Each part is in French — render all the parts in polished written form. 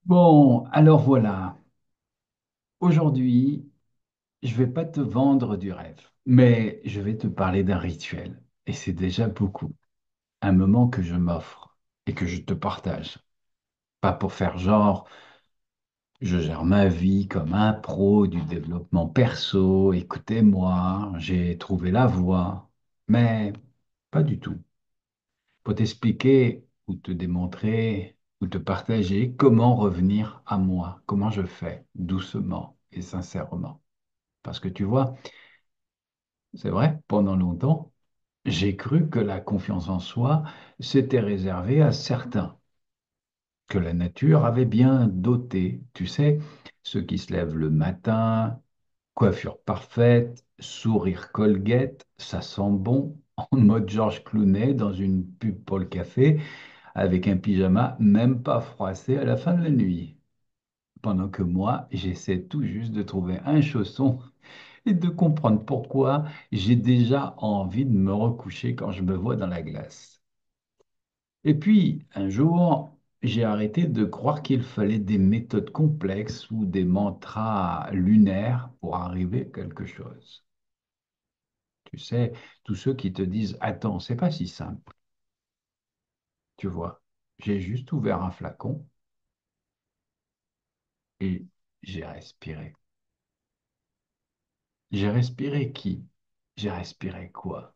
Bon, alors voilà. Aujourd'hui, je vais pas te vendre du rêve, mais je vais te parler d'un rituel. Et c'est déjà beaucoup. Un moment que je m'offre et que je te partage. Pas pour faire genre, je gère ma vie comme un pro du développement perso, écoutez-moi, j'ai trouvé la voie. Mais pas du tout. Pour t'expliquer ou te démontrer ou te partager comment revenir à moi, comment je fais, doucement et sincèrement. Parce que tu vois, c'est vrai, pendant longtemps, j'ai cru que la confiance en soi s'était réservée à certains, que la nature avait bien doté, tu sais, ceux qui se lèvent le matin, coiffure parfaite, sourire Colgate, ça sent bon, en mode Georges Clooney dans une pub pour le café, avec un pyjama même pas froissé à la fin de la nuit. Pendant que moi, j'essaie tout juste de trouver un chausson et de comprendre pourquoi j'ai déjà envie de me recoucher quand je me vois dans la glace. Et puis, un jour, j'ai arrêté de croire qu'il fallait des méthodes complexes ou des mantras lunaires pour arriver à quelque chose. Tu sais, tous ceux qui te disent, attends, c'est pas si simple. Tu vois, j'ai juste ouvert un flacon et j'ai respiré. J'ai respiré qui? J'ai respiré quoi?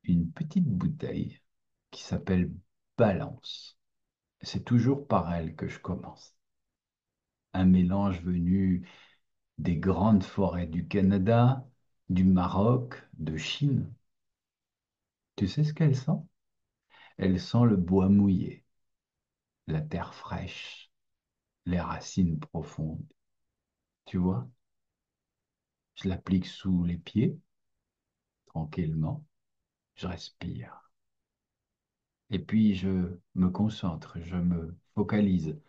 Une petite bouteille qui s'appelle Balance. C'est toujours par elle que je commence. Un mélange venu des grandes forêts du Canada, du Maroc, de Chine. Tu sais ce qu'elle sent? Elle sent le bois mouillé, la terre fraîche, les racines profondes. Tu vois, je l'applique sous les pieds, tranquillement, je respire. Et puis je me concentre, je me focalise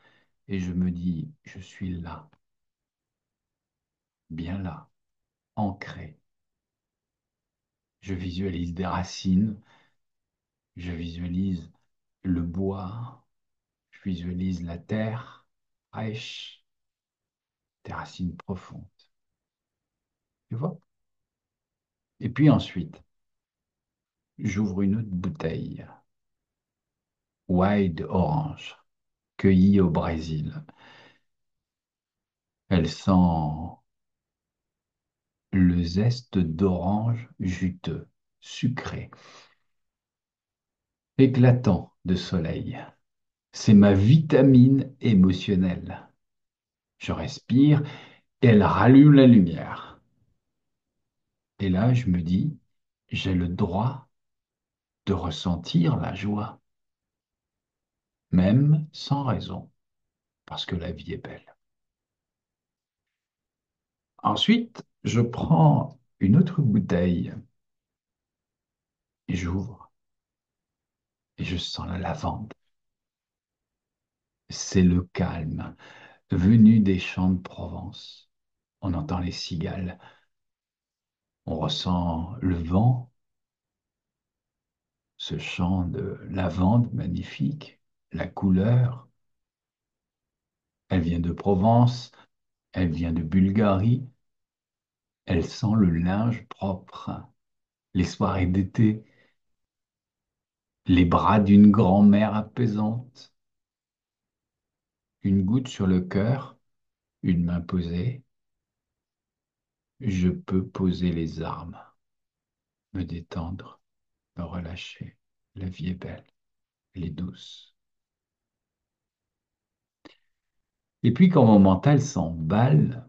et je me dis, je suis là, bien là, ancré. Je visualise des racines, je visualise le bois, je visualise la terre fraîche, des racines profondes. Tu vois? Et puis ensuite, j'ouvre une autre bouteille, Wild Orange, cueillie au Brésil. Elle sent le zeste d'orange juteux, sucré, éclatant de soleil. C'est ma vitamine émotionnelle. Je respire et elle rallume la lumière. Et là, je me dis, j'ai le droit de ressentir la joie, même sans raison, parce que la vie est belle. Ensuite, je prends une autre bouteille et j'ouvre et je sens la lavande. C'est le calme venu des champs de Provence. On entend les cigales, on ressent le vent, ce chant de lavande magnifique, la couleur. Elle vient de Provence, elle vient de Bulgarie, elle sent le linge propre, les soirées d'été, les bras d'une grand-mère apaisante, une goutte sur le cœur, une main posée. Je peux poser les armes, me détendre, me relâcher. La vie est belle, elle est douce. Et puis quand mon mental s'emballe,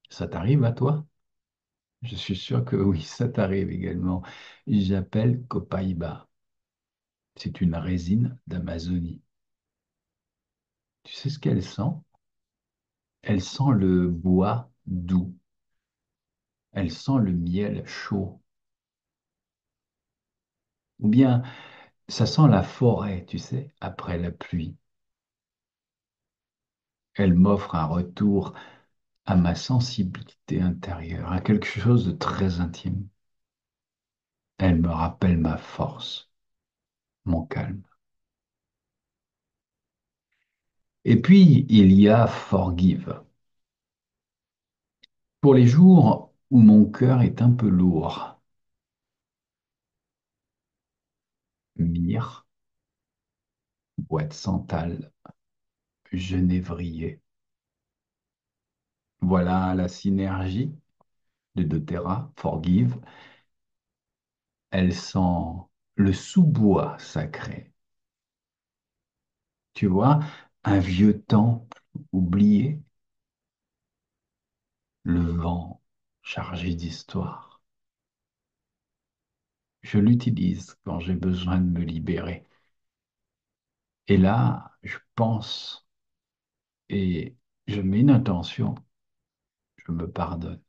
ça t'arrive à toi? Je suis sûr que oui, ça t'arrive également. J'appelle Copaiba. C'est une résine d'Amazonie. Tu sais ce qu'elle sent? Elle sent le bois doux. Elle sent le miel chaud. Ou bien ça sent la forêt, tu sais, après la pluie. Elle m'offre un retour à ma sensibilité intérieure, à quelque chose de très intime. Elle me rappelle ma force, mon calme. Et puis, il y a Forgive. Pour les jours où mon cœur est un peu lourd, myrrhe, boîte de santal, genévrier. Voilà la synergie de doTERRA, Forgive. Elle sent le sous-bois sacré. Tu vois, un vieux temple oublié, le vent chargé d'histoire. Je l'utilise quand j'ai besoin de me libérer. Et là, je pense et je mets une intention, je me pardonne,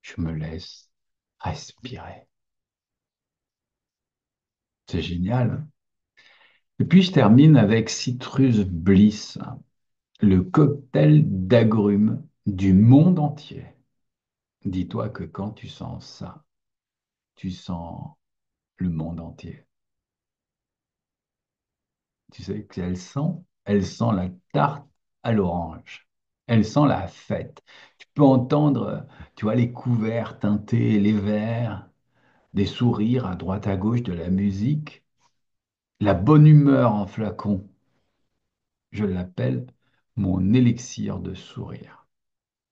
je me laisse respirer. C'est génial, hein. Et puis je termine avec Citrus Bliss, le cocktail d'agrumes du monde entier. Dis-toi que quand tu sens ça, tu sens le monde entier. Tu sais qu'elle sent? Elle sent la tarte à l'orange. Elle sent la fête. Tu peux entendre, tu vois, les couverts teintés, les verres, des sourires à droite à gauche de la musique, la bonne humeur en flacon. Je l'appelle mon élixir de sourire,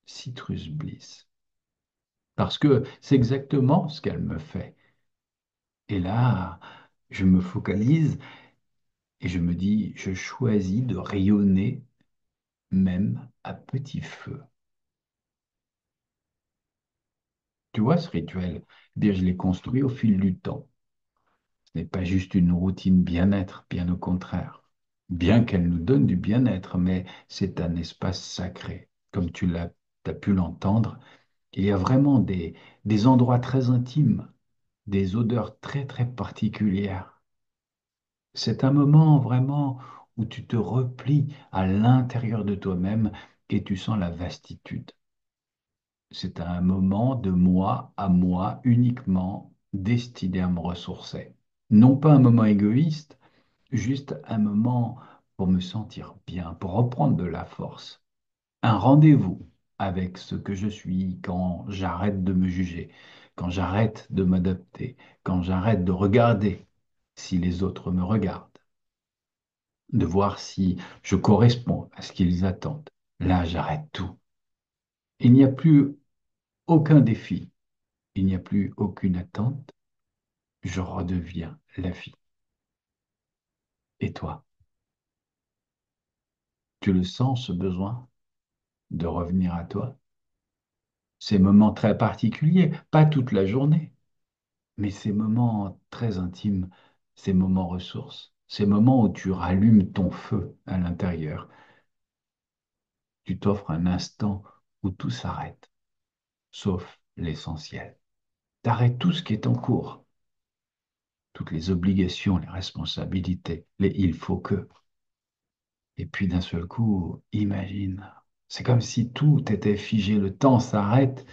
Citrus Bliss. Parce que c'est exactement ce qu'elle me fait. Et là, je me focalise et je me dis, je choisis de rayonner même à petit feu. Tu vois, ce rituel, eh bien, je l'ai construit au fil du temps. Ce n'est pas juste une routine bien-être, bien au contraire. Bien qu'elle nous donne du bien-être, mais c'est un espace sacré. Comme t'as pu l'entendre, il y a vraiment des endroits très intimes, des odeurs très, très particulières. C'est un moment vraiment où tu te replies à l'intérieur de toi-même et tu sens la vastitude. C'est un moment de moi à moi uniquement destiné à me ressourcer. Non pas un moment égoïste, juste un moment pour me sentir bien, pour reprendre de la force. Un rendez-vous avec ce que je suis quand j'arrête de me juger, quand j'arrête de m'adapter, quand j'arrête de regarder si les autres me regardent, de voir si je corresponds à ce qu'ils attendent. Là, j'arrête tout. Il n'y a plus aucun défi, il n'y a plus aucune attente, je redeviens la vie. Et toi, tu le sens, ce besoin de revenir à toi? Ces moments très particuliers, pas toute la journée, mais ces moments très intimes, ces moments ressources, ces moments où tu rallumes ton feu à l'intérieur, tu t'offres un instant où tout s'arrête, sauf l'essentiel. T'arrêtes tout ce qui est en cours, toutes les obligations, les responsabilités, les il faut que. Et puis d'un seul coup, imagine, c'est comme si tout était figé, le temps s'arrête.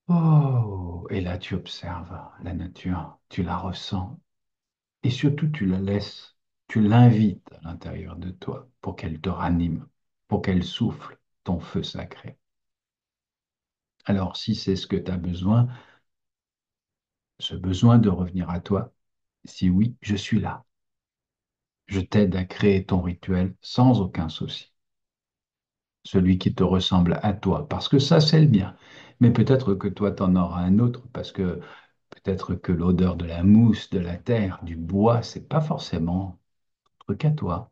Oh, et là tu observes la nature, tu la ressens, et surtout tu la laisses, tu l'invites à l'intérieur de toi pour qu'elle te ranime, pour qu'elle souffle ton feu sacré. Alors si c'est ce que tu as besoin, ce besoin de revenir à toi, si oui, je suis là. Je t'aide à créer ton rituel sans aucun souci, celui qui te ressemble à toi, parce que ça, c'est le bien. Mais peut-être que toi, tu en auras un autre, parce que peut-être que l'odeur de la mousse, de la terre, du bois, c'est pas forcément un truc à toi.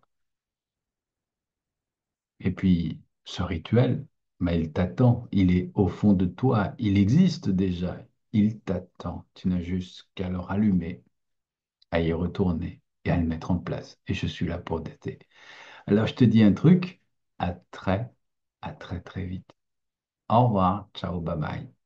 Et puis, ce rituel, mais il t'attend, il est au fond de toi, il existe déjà, il t'attend. Tu n'as juste qu'à le rallumer, à y retourner et à le mettre en place. Et je suis là pour t'aider. Alors, je te dis un truc, à très, très vite. Au revoir, ciao, bye bye.